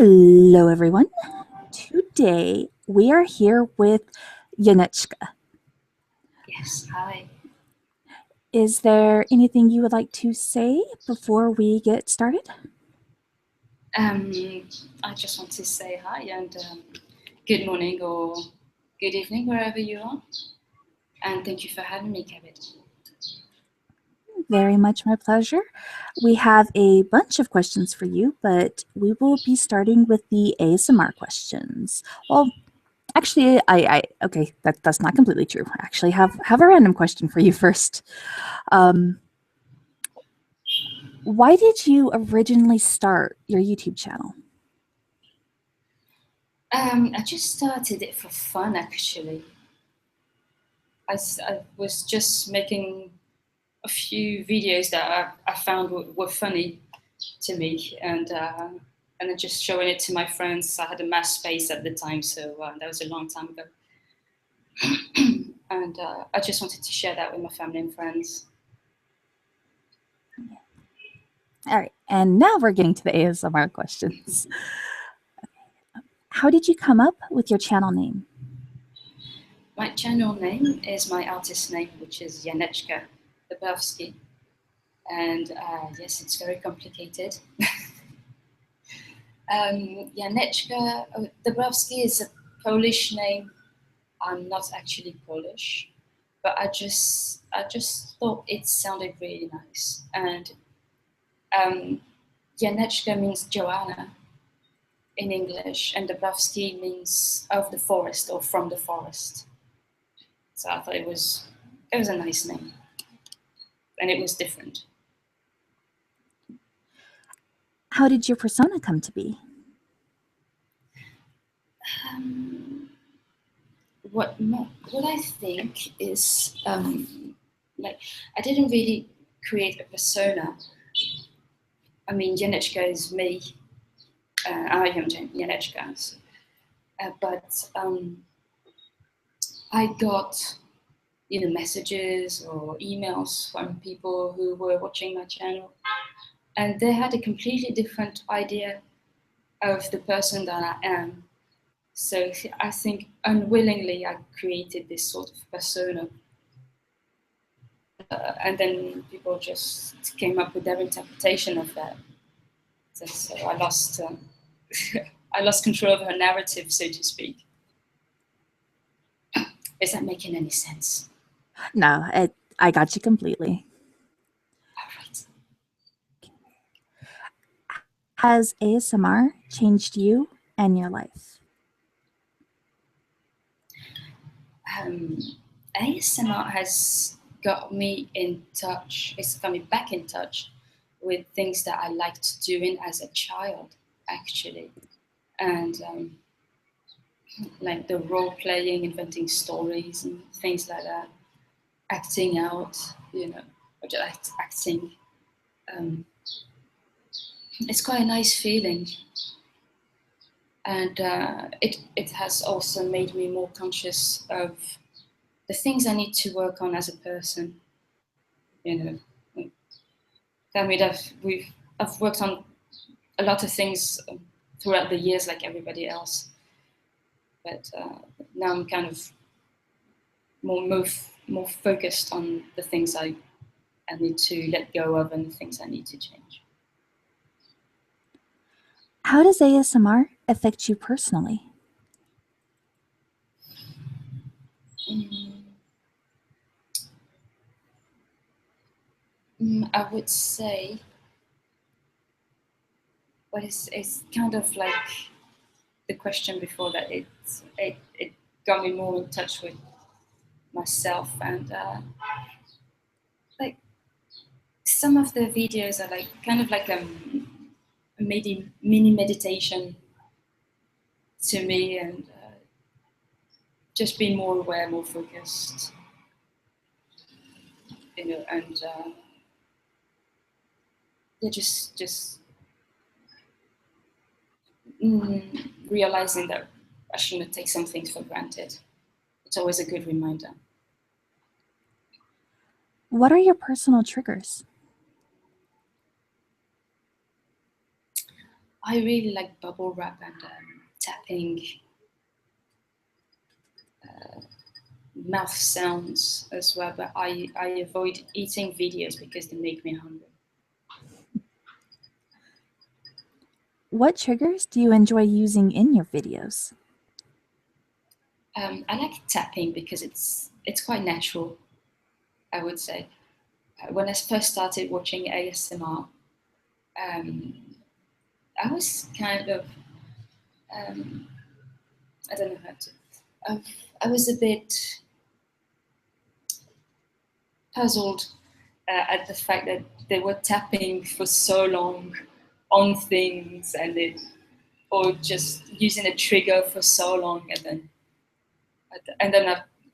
Hello, everyone. Today we are here with Janeczka. Yes, hi. Is there anything you would like to say before we get started? I just want to say hi and good morning or good evening wherever you are. And thank you for having me, Kevin. Very much my pleasure. We have a bunch of questions for you, but we will be starting with the ASMR questions. Well, actually, okay, that's not completely true. I actually have a random question for you first. Why did you originally start your YouTube channel? I just started it for fun, actually. I was just making a few videos that I found were funny to me, and then just showing it to my friends. I had a mass space at the time, so that was a long time ago. And I just wanted to share that with my family and friends. All right, and now we're getting to the ASMR questions. How did you come up with your channel name? My channel name is my artist name, which is Janeczka Dabrowski. And yes, it's very complicated. Janeczka Dabrowski is a Polish name. I'm not actually Polish, but I just thought it sounded really nice. And Janeczka means Joanna in English, and Dabrowski means of the forest or from the forest. So I thought it was a nice name, and it was different. How did your persona come to be? What I think is like I didn't really create a persona. I mean, Janeczka is me. I am Janeczka, but I got messages or emails from people who were watching my channel, and they had a completely different idea of the person that I am. So I think unwillingly I created this sort of persona. And then people just came up with their interpretation of that. So I lost, I lost control of her narrative, so to speak. Is that making any sense? No, I got you completely. All right. Has ASMR changed you and your life? ASMR has got me in touch. It's got me back in touch with things that I liked doing as a child, actually, and like the role playing, inventing stories and things like that, acting out, or just acting. Um, it's quite a nice feeling, and it has also made me more conscious of the things I need to work on as a person. You know, I mean, I've worked on a lot of things throughout the years, like everybody else, but now I'm kind of more focused on the things I need to let go of and the things I need to change. How does ASMR affect you personally? I would say, but it's kind of like the question before that. It got me more in touch with myself, and like some of the videos are like kind of like a mini meditation to me, and just being more aware, more focused, and yeah, just realizing that I shouldn't take some things for granted. It's always a good reminder. What are your personal triggers? I really like bubble wrap and tapping, mouth sounds as well, but I avoid eating videos because they make me hungry. What triggers do you enjoy using in your videos? I like tapping because it's quite natural, I would say. When I first started watching ASMR, um, I was kind of um, I don't know how to. I was a bit puzzled at the fact that they were tapping for so long on things or just using a trigger for so long, and then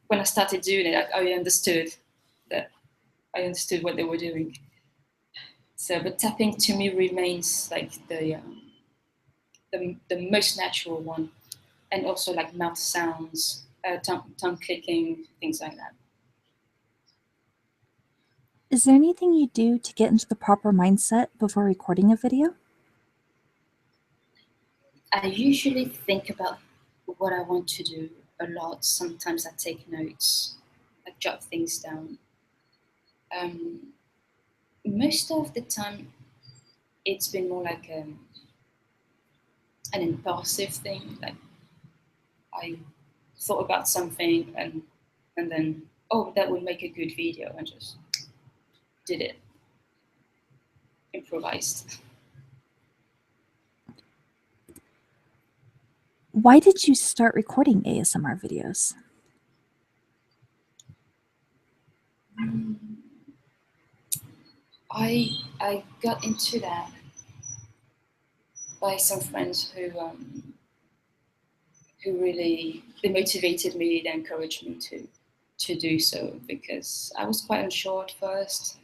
when I started doing it, I understood that I understood what they were doing. So, but tapping to me remains like the most natural one, and also like mouth sounds, tongue clicking, things like that. Is there anything you do to get into the proper mindset before recording a video? I usually think about what I want to do a lot. Sometimes I take notes, I jot things down. Um, Most of the time, it's been more like an impulsive thing. Like I thought about something and then, oh, that would make a good video, and just did it, improvised. Why did you start recording ASMR videos? I got into that by some friends who really they motivated me, they encouraged me to do so, because I was quite unsure at first.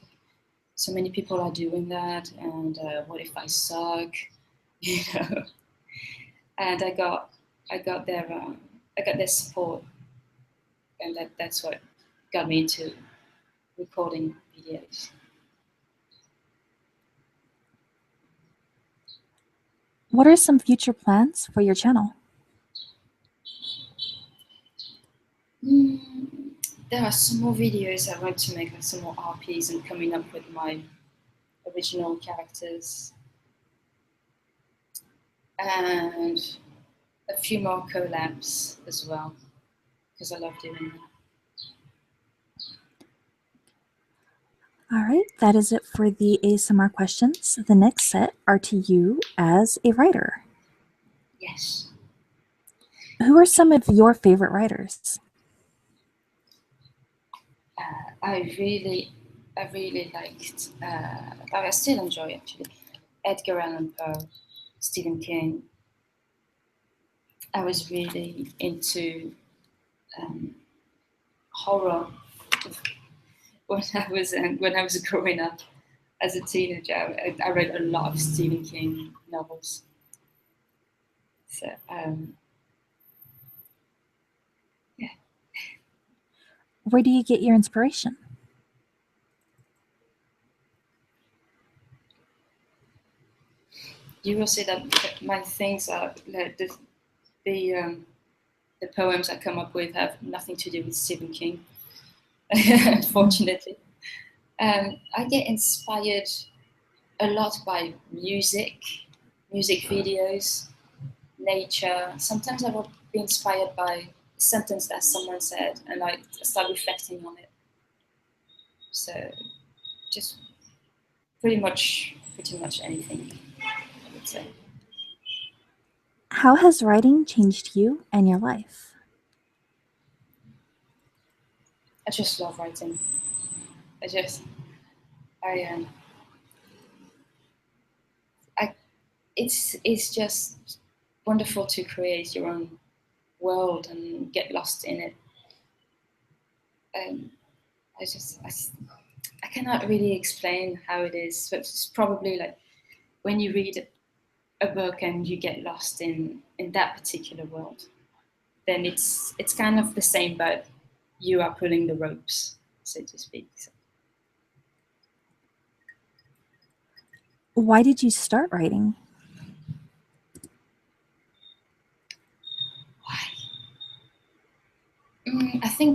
So many people are doing that, and what if I suck? You know. And I got their support, and that's what got me into recording videos. What are some future plans for your channel? Mm, there are some more videos I want to make, like some more RPs and coming up with my original characters, and a few more collabs as well, because I love doing that. All right, that is it for the ASMR questions. The next set are to you as a writer. Yes. Who are some of your favorite writers? I really liked, I still enjoy actually, Edgar Allan Poe, Stephen King. I was really into horror when I was growing up. As a teenager, I read a lot of Stephen King novels. So yeah, Where do you get your inspiration? you will see that my things are like the poems I come up with have nothing to do with Stephen King, unfortunately. I get inspired a lot by music videos, nature. Sometimes I will be inspired by a sentence that someone said, and I start reflecting on it. So just pretty much anything, I would say. How has writing changed you and your life? I just love writing. I just I I it's just wonderful to create your own world and get lost in it. Um, I cannot really explain how it is, but it's probably like when you read a book and you get lost in that particular world, then it's kind of the same, but you are pulling the ropes, so to speak. So, Why did you start writing?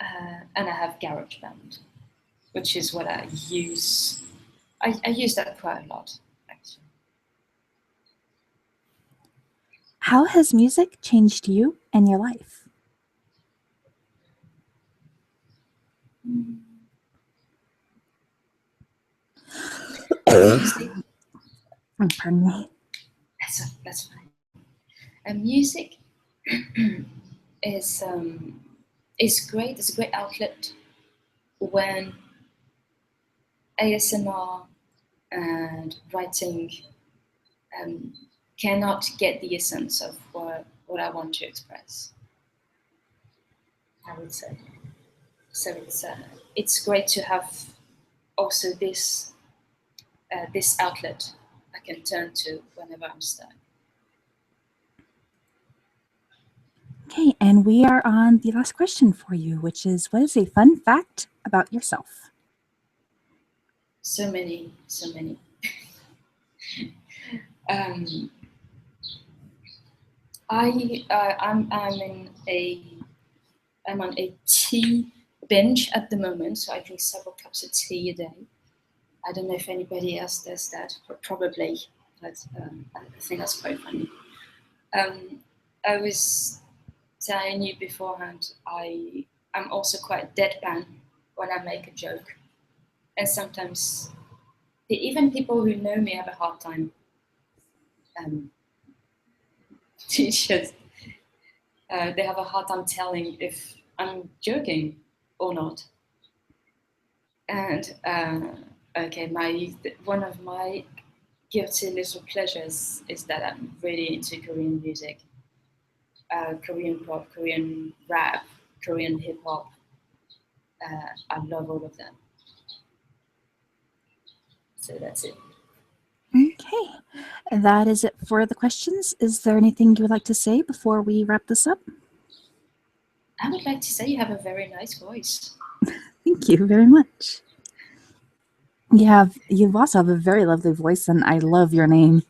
and I have GarageBand, which is what I use. I use that quite a lot, actually. How has music changed you and your life? Music, Pardon me. that's fine. And music is great. It's a great outlet when ASMR and writing cannot get the essence of what I want to express, I would say. So it's great to have also this outlet I can turn to whenever I'm stuck. Okay, and we are on the last question for you, which is, what is a fun fact about yourself? So many. um, I'm on a tea binge at the moment, so I drink several cups of tea a day. I don't know if anybody else does that, but probably. But I think that's quite funny. I was telling you beforehand, I'm also quite deadpan when I make a joke, and sometimes even people who know me have a hard time teachers. They have a hard time telling if I'm joking or not. And okay, one of my guilty little pleasures is that I'm really into Korean music, Korean pop, Korean rap, Korean hip hop. I love all of them. So that's it. Okay, that is it for the questions. Is there anything you would like to say before we wrap this up? I would like to say you have a very nice voice. Thank you very much. You also have a very lovely voice, and I love your name.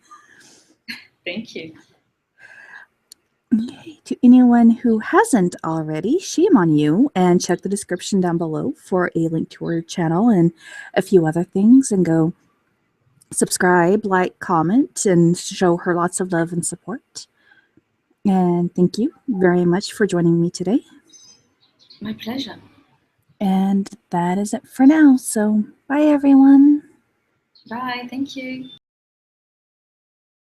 Thank you. Okay, to anyone who hasn't already, shame on you, and check the description down below for a link to her channel and a few other things, and go subscribe, like, comment, and show her lots of love and support. And thank you very much for joining me today. My pleasure. And that is it for now. So, bye everyone. Bye. Thank you.